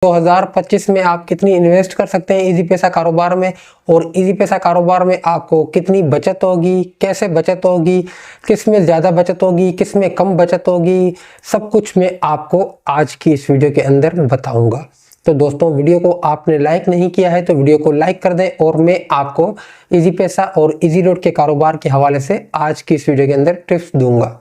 2025 में आप कितनी इन्वेस्ट कर सकते हैं इजी पैसा कारोबार में, और इजी पैसा कारोबार में आपको कितनी बचत होगी, कैसे बचत होगी, किस में ज़्यादा बचत होगी, किस में कम बचत होगी, सब कुछ मैं आपको आज की इस वीडियो के अंदर बताऊंगा। तो दोस्तों, वीडियो को आपने लाइक नहीं किया है तो वीडियो को लाइक कर दें, और मैं आपको इजी पैसा और इजी लोड के कारोबार के हवाले से आज की इस वीडियो के अंदर टिप्स दूंगा।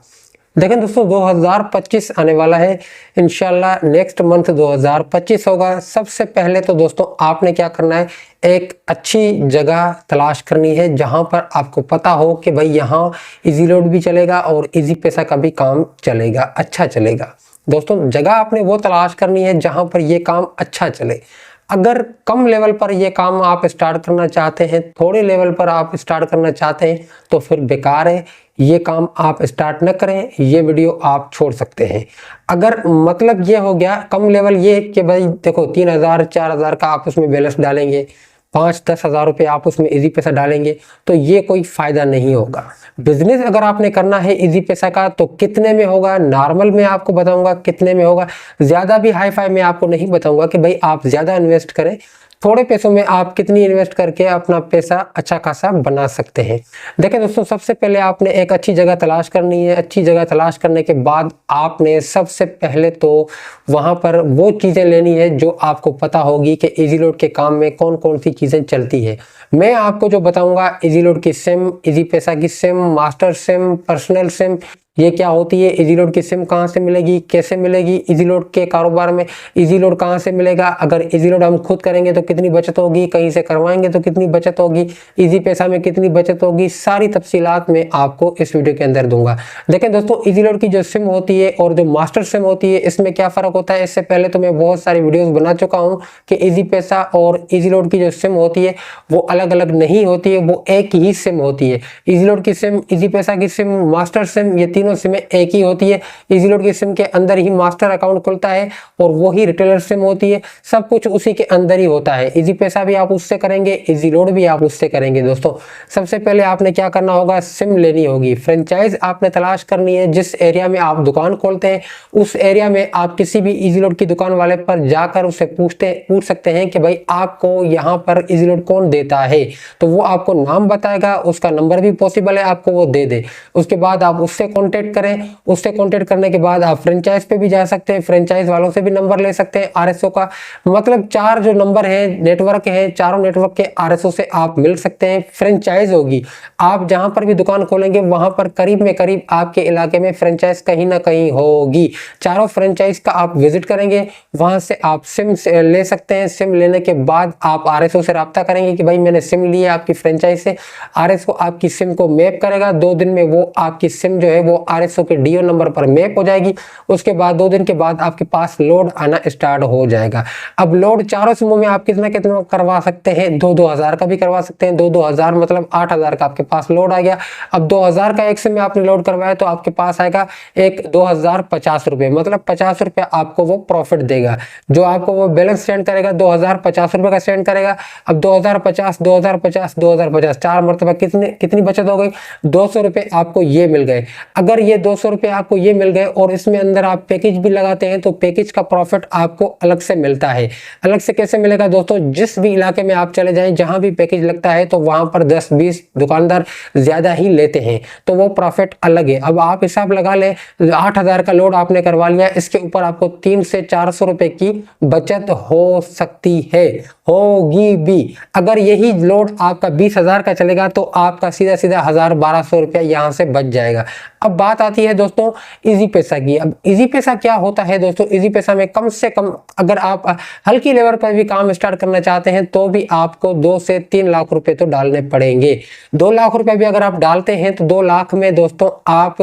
देखें दोस्तों, 2025 आने वाला है, इंशाल्लाह नेक्स्ट मंथ 2025 होगा। सबसे पहले तो दोस्तों आपने क्या करना है, एक अच्छी जगह तलाश करनी है जहां पर आपको पता हो कि भाई यहाँ इजी लोड भी चलेगा और इजी पैसा का भी काम चलेगा, अच्छा चलेगा। दोस्तों, जगह आपने वो तलाश करनी है जहां पर ये काम अच्छा चले। अगर कम लेवल पर ये काम आप स्टार्ट करना चाहते हैं, थोड़े लेवल पर आप स्टार्ट करना चाहते हैं, तो फिर बेकार है, ये काम आप स्टार्ट न करें, ये वीडियो आप छोड़ सकते हैं। अगर मतलब ये हो गया कम लेवल, ये कि भाई देखो 3000 4000 का आप उसमें बैलेंस डालेंगे, 5-10 हज़ार रुपये आप उसमें इजी पैसा डालेंगे, तो ये कोई फ़ायदा नहीं होगा। बिजनेस अगर आपने करना है इजी पैसा का, तो कितने में होगा, नॉर्मल में आपको बताऊंगा कितने में होगा, ज़्यादा भी हाई फाई में आपको नहीं बताऊंगा कि भाई आप ज़्यादा इन्वेस्ट करें। थोड़े पैसों में आप कितनी इन्वेस्ट करके अपना पैसा अच्छा खासा बना सकते हैं। देखें दोस्तों, सबसे पहले आपने एक अच्छी जगह तलाश करनी है। अच्छी जगह तलाश करने के बाद आपने सबसे पहले तो वहां पर वो चीज़ें लेनी है जो आपको पता होगी कि इजी लोड के काम में कौन कौन सी चीज़ें चलती है। मैं आपको जो बताऊंगा, इजी लोड की सिम, इजी पैसा की SIM, master SIM, personal SIM, ये क्या होती है, इजी लोड की सिम कहाँ से मिलेगी, कैसे मिलेगी, इजी लोड के कारोबार में इजी लोड कहाँ से मिलेगा, अगर इजी लोड हम खुद करेंगे तो कितनी बचत होगी, कहीं से करवाएंगे तो कितनी बचत होगी, इजी पैसा में कितनी बचत होगी, सारी तफसीलात मैं आपको इस वीडियो के अंदर दूंगा। देखें दोस्तों, इजी लोड की जो सिम होती है और जो मास्टर सिम होती है, इसमें क्या फ़र्क होता है। इससे पहले तो मैं बहुत सारी वीडियोज़ बना चुका हूँ कि इजी पैसा और इजी लोड की जो सिम होती है वो अलग अलग नहीं होती है, वो एक ही सिम होती है। इजी लोड की सिम, इजी पैसा की सिम, मास्टर सिम, ये तीनों सिमें एक ही होती है। इजी लोड की सिम के अंदर ही मास्टर अकाउंट खुलता है और वही रिटेलर सिम होती है, सब कुछ उसी के अंदर ही होता है। इजी पैसा भी आप उससे करेंगे, इजी लोड भी आप उससे करेंगे। दोस्तों, सबसे पहले आपने क्या करना होगा, सिम लेनी होगी, फ्रेंचाइज आपने तलाश करनी है। जिस एरिया में आप दुकान खोलते हैं उस एरिया में आप किसी भी इजी लोड की दुकान वाले पर जाकर उससे पूछ सकते हैं कि भाई आपको यहाँ पर इजी लोड कौन देता है, तो वो आपको नाम बताएगा, उसका नंबर भी पॉसिबल है आपको वो दे दे। उसके बाद आप उससे कॉन्टेक्ट करें, उससे कांटेक्ट करने के बाद आप फ्रेंचाइज पे भी जा सकते हैं, फ्रेंचाइज वालों से भी नंबर ले सकते हैं आरएसओ का। मतलब 4 जो नंबर है, नेटवर्क है, चारों नेटवर्क के आरएसओ से आप मिल सकते हैं। फ्रेंचाइज होगी, आप जहां पर भी दुकान खोलेंगे वहां पर करीब में करीब आपके इलाके में फ्रेंचाइज कहीं ना कहीं होगी। चारों फ्रेंचाइज का आप विजिट करेंगे, वहां से आप सिम ले सकते हैं। सिम लेने के बाद आप आरएसओ से रब्ता करेंगे कि भाई मैंने सिम ली है आपकी फ्रेंचाइज से। आरएसओ आपकी सिम को मैप करेगा, 2 दिन में वो आपकी सिम जो है वो आरएसओ के डीओ नंबर पर मैप हो जाएगी। उसके बाद 2 दिन के बाद आपके पास लोड आना स्टार्ट हो जाएगा। अब लोड चारों सिमों में आप कितना कितना करवा सकते हैं, 2-2 हज़ार का भी करवा सकते हैं। 2-2 हज़ार मतलब 8 हज़ार का आपके पास लोड आ गया। अब 2 हज़ार का एक सिम में आपने लोड करवाया तो आपके पास आएगा एक 2050 रुपये, मतलब 50 रुपये आपको वो प्रॉफिट देगा। जो आपको वो बैलेंस सेंड करेगा 2050 रुपये का सेंड करेगा। अब 2050 2050 2050 4 मरतबा कितनी बचत हो गई, 200 रुपये आपको ये मिल गए। अगर ये 200 रुपये आपको ये मिल गए और इसमें अंदर आप पैकेज भी लगाते हैं तो पैकेज का प्रॉफिट आपको अलग से मिलता है। अलग से कैसे मिलेगा दोस्तों, जिस भी इलाके में आप चले जाएं, जहां भी पैकेज लगता है तो वहां पर 10-20 दुकानदार ज्यादा ही लेते हैं, तो वो प्रॉफिट अलग है। अब आप हिसाब लगा लें, 8000 का लोड आपने करवा लिया, इसके ऊपर आपको 300 से 400 रुपए की बचत हो सकती है, होगी भी। अगर यही लोड आपका 20,000 का चलेगा तो आपका सीधा सीधा 1000-1200 रुपया यहाँ से बच जाएगा। अब बात आती है दोस्तों इजी पैसा की। अब इजी पैसा क्या होता है दोस्तों, इजी पैसा में कम से कम अगर आप हल्की लेवल पर भी काम स्टार्ट करना चाहते हैं तो भी आपको 2 से 3 लाख रुपए तो डालने पड़ेंगे। 2 लाख रुपए भी अगर आप डालते हैं तो 2 लाख में दोस्तों आप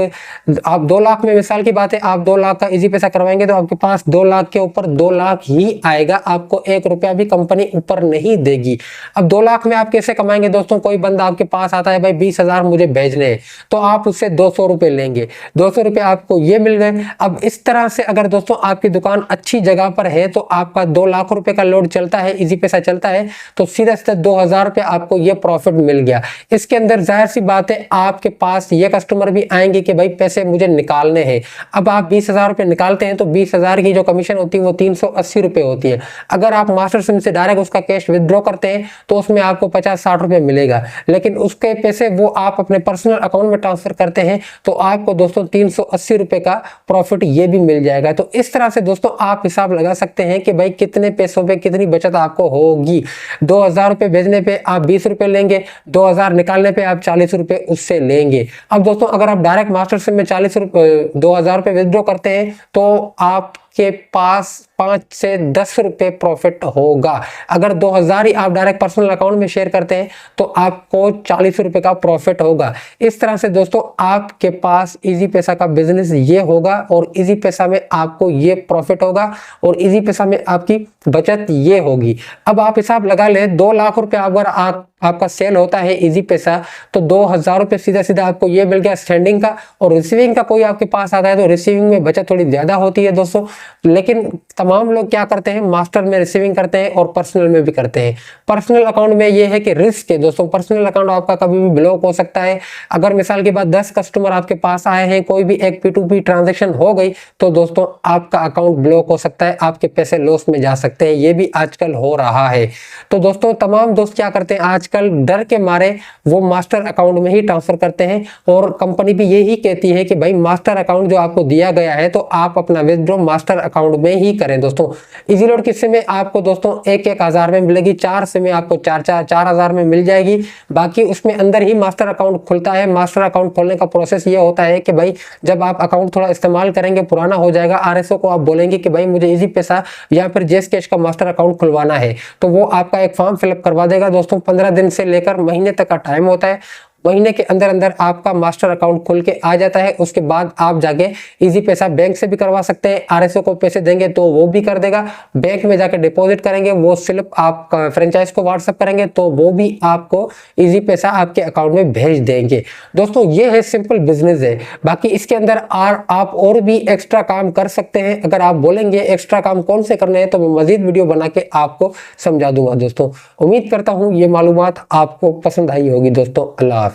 2 लाख में, मिसाल की बात है, आप 2 लाख का इजी पैसा करवाएंगे तो आपके पास 2 लाख के ऊपर 2 लाख ही आएगा, आपको 1 रुपया भी कंपनी ऊपर नहीं देगी। अब 2 लाख में आप कैसे कमाएंगे दोस्तों, कोई बंदा आपके पास आता है, भाई 20,000 मुझे भेजने हैं, तो आप उससे 200 रुपए लेंगे। लेंगे। 200 रुपये आपको ये मिल गए। अब इस तरह से अगर दोस्तों आपकी दुकान अच्छी जगह पर है तो आपका 2 लाख रुपए का लोड चलता है, इजी पैसा चलता है, तो सीधा सीधा 2000 रुपये आपको ये प्रॉफिट मिल गया। इसके अंदर जाहिर सी बात है आपके पास ये कस्टमर भी आएंगे कि भाई पैसे मुझे निकालने हैं। अब आप 20,000 रुपये निकालते हैं तो 20,000 की जो कमीशन होती है वो 380 रुपये होती है। अगर आप मास्टर सिम से डायरेक्ट उसका कैश विदड्रॉ करते हैं तो उसमें आपको 50-60 रुपये मिलेगा, लेकिन उसके पैसे वो आप अपने पर्सनल अकाउंट में ट्रांसफर करते हैं तो आपको दोस्तों 380 रुपये का प्रॉफिट ये भी मिल जाएगा। तो इस तरह से दोस्तों आप हिसाब लगा सकते हैं कि भाई कितने पैसों पे कितनी बचत आपको होगी। 2000 रुपये भेजने पे आप 20 रुपये लेंगे, 2000 निकालने पे आप 40 रुपये उससे लेंगे। अब दोस्तों अगर आप डायरेक्ट मास्टर सिम में 2000 रुपये विदड्रॉ करते हैं तो आपके पास 5 से 10 रुपये प्रॉफिट होगा। अगर 2000 ही आप डायरेक्ट पर्सनल अकाउंट में शेयर करते हैं तो आपको 40 रुपये का प्रॉफिट होगा। इस तरह से दोस्तों आपके पास इजी पैसा का बिजनेस ये होगा और इजी पैसा में आपको ये प्रॉफिट होगा और इजी पैसा में आपकी बचत ये होगी। अब आप हिसाब लगा लें 2 लाख रुपये अगर आपका सेल होता है इजी पैसा तो 2000 रुपये सीधा सीधा आपको ये मिल गया सेंडिंग का। और रिसीविंग का कोई आपके पास आता है तो रिसीविंग में बचत थोड़ी ज्यादा होती है दोस्तों, लेकिन तमाम लोग क्या करते हैं मास्टर में रिसीविंग करते हैं और पर्सनल में भी करते हैं। पर्सनल अकाउंट में ये है कि रिस्क है दोस्तों, पर्सनल अकाउंट आपका कभी भी ब्लॉक हो सकता है। अगर मिसाल के बाद 10 कस्टमर आपके पास आए हैं, कोई भी एक P2P ट्रांजेक्शन हो गई तो दोस्तों आपका अकाउंट ब्लॉक हो सकता है, आपके पैसे लॉस में जा सकते हैं। ये भी आजकल हो रहा है। तो दोस्तों तमाम दोस्त क्या करते हैं आजकल डर के मारे वो मास्टर अकाउंट में ही ट्रांसफर करते हैं और कंपनी भी यही कहती है कि भाई मास्टर अकाउंट जो आपको दिया गया है तो आप अपना विथड्रॉ मास्टर अकाउंट में ही करें। दोस्तों इजी लोड की सिम में आपको दोस्तों 1-1 हज़ार में मिलेगी, 4 सिम में आपको 4 हज़ार में मिल जाएगी। बाकी उसमें अंदर ही मास्टर अकाउंट खुलता है। मास्टर अकाउंट खोलने का प्रोसेस ये होता है कि भाई जब आप अकाउंट थोड़ा इस्तेमाल करेंगे, पुराना हो जाएगा, RSO को आप बोलेंगे कि भाई मुझे इजी पैसा या फिर जेस कैश का मास्टर अकाउंट खुलवाना है तो वो आपका एक फॉर्म फिलअप करवा देगा। दोस्तों 15 दिन से लेकर महीने तक का टाइम होता है। महीने के अंदर अंदर आपका मास्टर अकाउंट खुल के आ जाता है। उसके बाद आप जाके इजी पैसा बैंक से भी करवा सकते हैं। RSO को पैसे देंगे तो वो भी कर देगा, बैंक में जाके डिपॉजिट करेंगे, वो स्लिप आप फ्रेंचाइज को व्हाट्सएप करेंगे तो वो भी आपको इजी पैसा आपके अकाउंट में भेज देंगे। दोस्तों ये है सिंपल बिजनेस है। बाकी इसके अंदर आप और भी एक्स्ट्रा काम कर सकते हैं। अगर आप बोलेंगे एक्स्ट्रा काम कौन से करने हैं तो मैं मजीद वीडियो बना के आपको समझा दूंगा। दोस्तों उम्मीद करता हूँ ये मालूमात आपको पसंद आई होगी। दोस्तों अल्लाह हाफिज।